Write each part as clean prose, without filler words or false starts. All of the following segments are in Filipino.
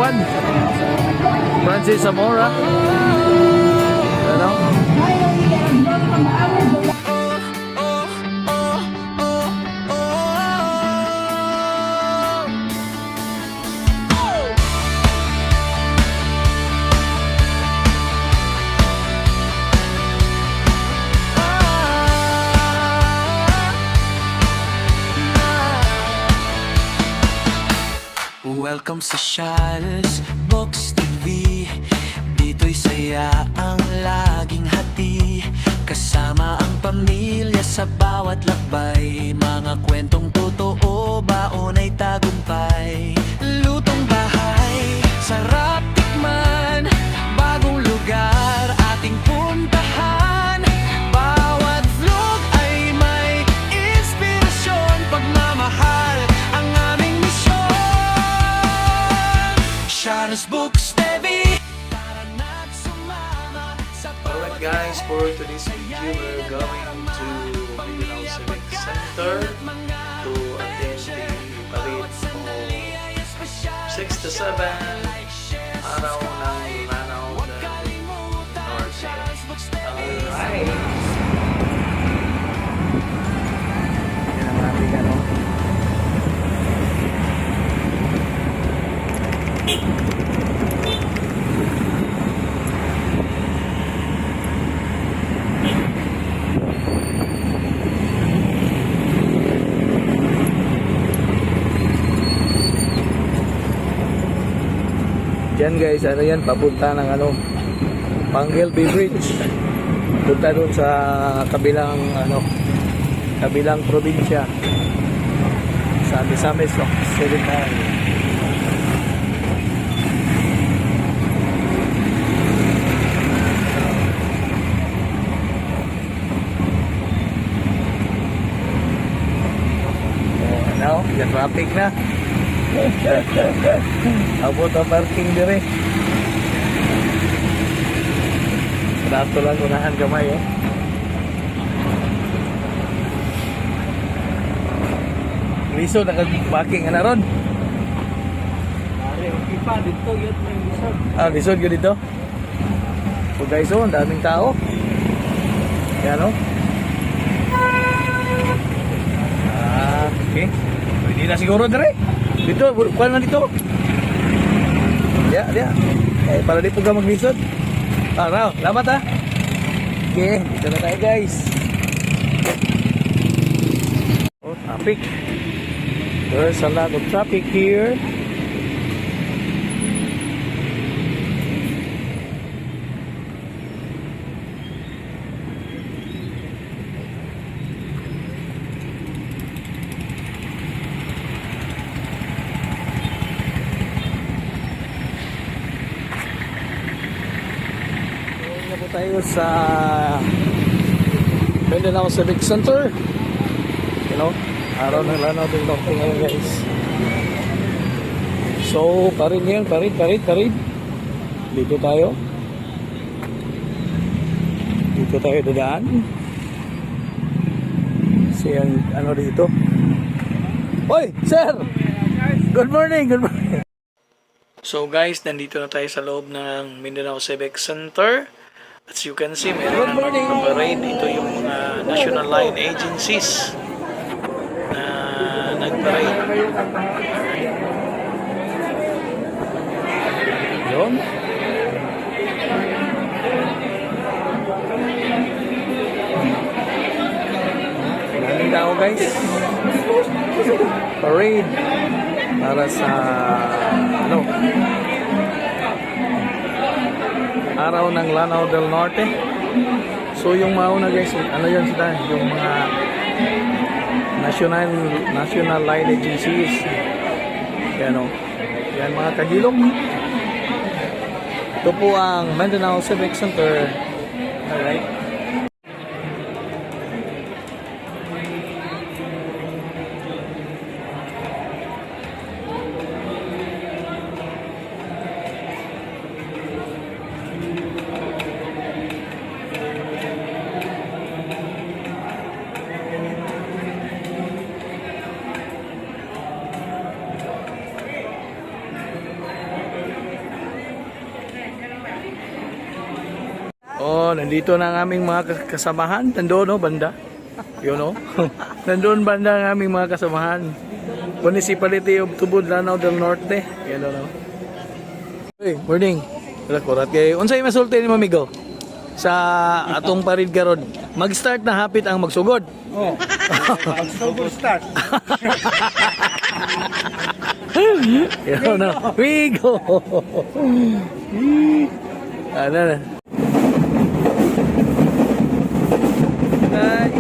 Kapitan Francis Zamora. Ano? Welcome sa Charles Box TV. Dito'y saya ang laging hati, kasama ang pamilya sa bawat lakbay. Mga kwentong totoo, baon ay tagumpay. Lutong bahay, sarap tikman, bagong lugar ating puntahan. Bawat vlog ay may inspirasyon, pagmamahal ang aming misyon. Charles Books TV. Alright guys, for today's video we're going to Mindanao Civic Center to attend the parade of 6 to 7 araw ng Lanao del Norte. Alright! Yan ang ating ano. Yan guys, ano yan, papunta ng ano, Pangelby Bridge. Punta doon sa kabilang ano, kabilang probinsya sa Misamis Occidental. Ano, yan traffic na. Abot ang parking dire. Dato lang unahan gamay eh. Liso naka-parking na ron. Lisod yun dito. So guys, ang daming tao. Yan o. Okay. Hindi na siguro dire. Dito, kuha na dito. Ya. Para di po ka maglisod. Araw, lamat ha. Okay, dito na tayo guys. Oh, traffic. There's a lot of traffic here. Tayo sa Mindanao Civic Center. You know, araw ng Lanao del Norte ngayon guys. So, parid ngayon, parid. Dito tayo dadaan. Siyang ano dito. Hoy, sir! Good morning. So guys, nandito na tayo sa loob ng Mindanao Civic Center. As you can see, meron na nag-parade. Ito yung mga national line agencies na nag-parade. Yun. Maraming tao guys. Parade para sa ano, araw ng Lanao del Norte. So yung mauna guys, ano yun sila, yung mga national line agencies. Yan o, yan mga kagilong. Ito po ang Mindanao Civic Center. Alright. nandito na ang aming mga kasamahan. Nandoon, no, banda. Yun, no? Nandoon banda ang aming mga kasamahan. Municipality of Tubod, Lanao del Norte. Yan, no? Hey, morning. Wala ko, rat kayo. Unsay masulti ni Mamigo? Sa atong parid karon. Mag-start na hapit ang magsugod. Oh. October start. Yan, no? We go! Ano na? Ay.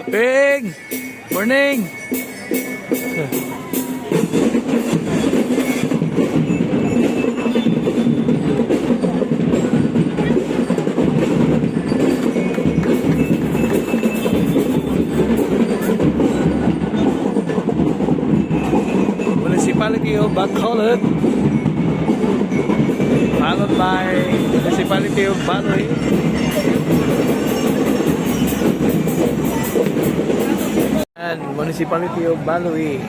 Bing! Morning! Municipality of Bacolod, followed by Municipality of Baloy. And Municipality of Baloy,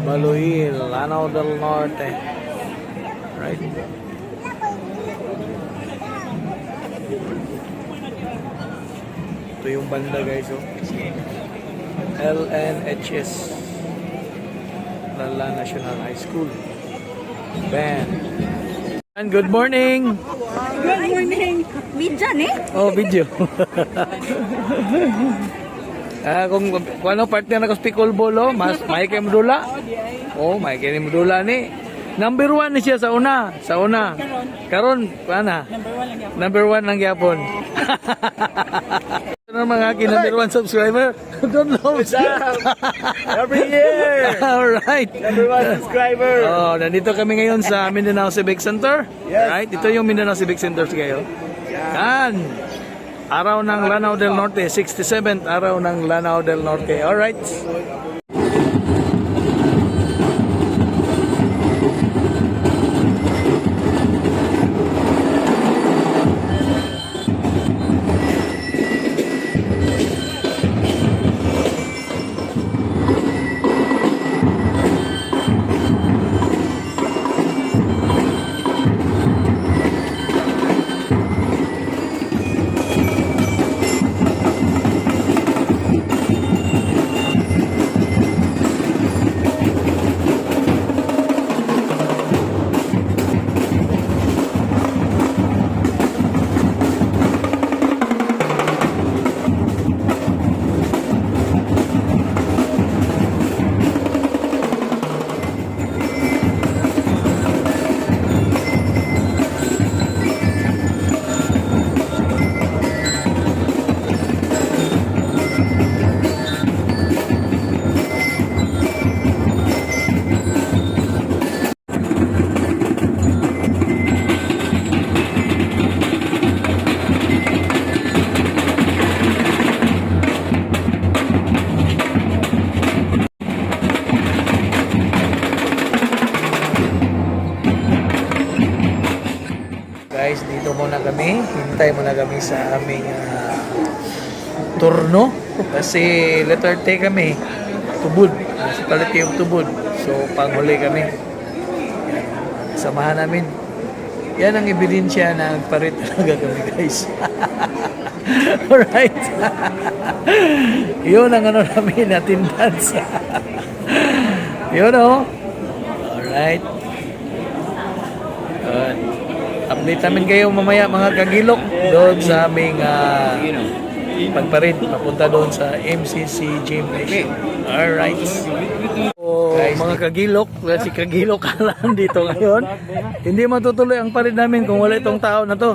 Lanao del Norte, right? Ito yung banda, guys, oh. LNHS, Lala National High School Band. And good morning. Good morning. Midjan eh? Oh, video. Kung ano partner na ko Spicol Bolo, mas may kay Mdula. Oh, may kay Mdula ni. Number 1 ni siya sa una. Karon, ana? Number 1 lang gyapon. Ano mga number 1 subscriber? Don't know. Every year. All right. Number 1 subscriber. Oh, nandito kami ngayon sa Mindanao Civic Center. Yes. Right? Ito yung Mindanao Civic Center kayo. Yan. Araw ng Lanao del Norte, 67th araw ng Lanao del Norte. All right. Guys, dito muna kami. Hintay muna kami sa aming turno. Kasi letter T kami. Tubod. Municipality of Tubod. So, panghuli kami. Yan. Samahan namin. Yan ang ebidensya na nagparit talaga kami, guys. Alright. Yun ang ano namin, attendance. Yun, oh. Alright. Update namin kayo mamaya mga kagilok doon sa aming pagparid papunta doon sa MCC Gym Nation. Alright. So, mga kagilok, si kagilok ka lang dito ngayon. Hindi matutuloy ang parid namin kung wala itong tao na to.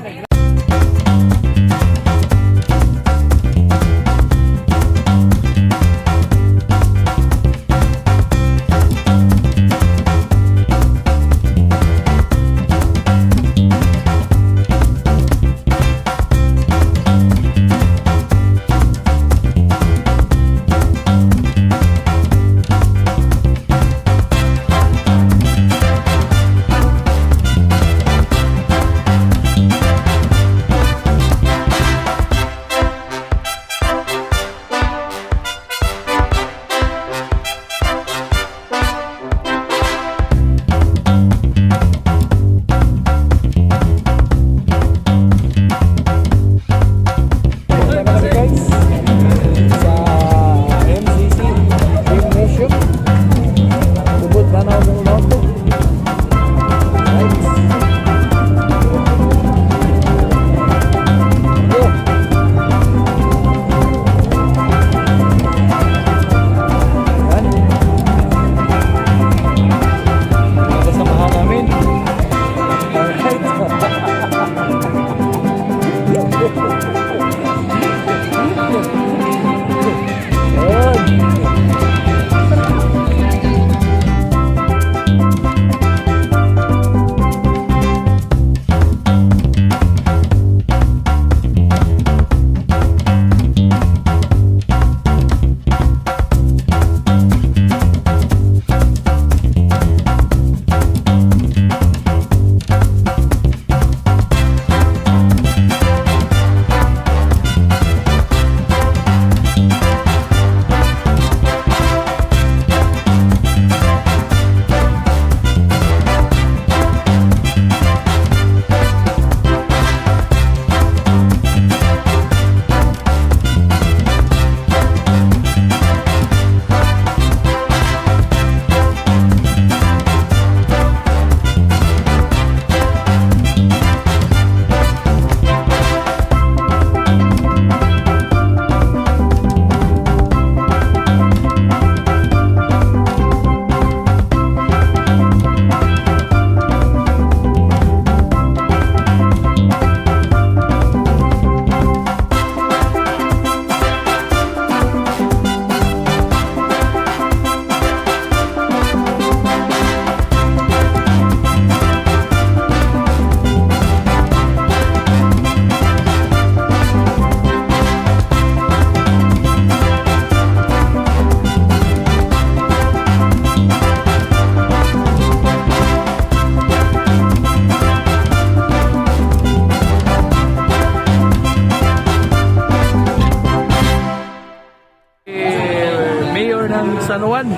mayor ng San Juan,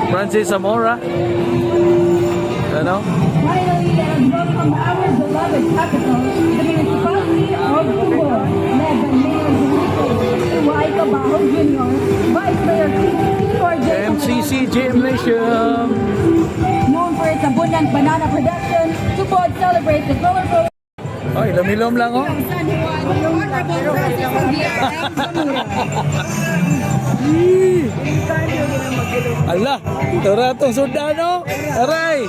Francis Zamora. Ano? Finally, let us welcome our beloved capital, the municipality of Subo, led by Mayor Enrique Y. Cabajo Jr., Vice Mayor Tibor J. MCC Gymnasium. known for its abundant banana production, Subo celebrates the colorful Ay, lamilom lang oh. San Juan, Honorable Francis Javier M. Zamora. Ala, tara tong sundano. Aray!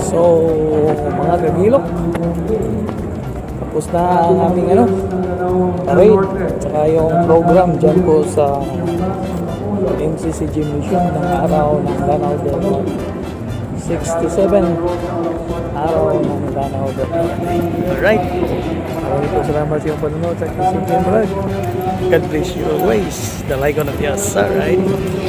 So, mga kagilok, tapos na ang aming parade, tsaka yung program dyan po sa MCC Gymnasium ng araw ng Lanao del Norte. 67 araw ng Lanao del Norte. Alright, maraming po salamat sa iyong panunod sa KCTM Vlog. God bless you always. The like on of yes, alright.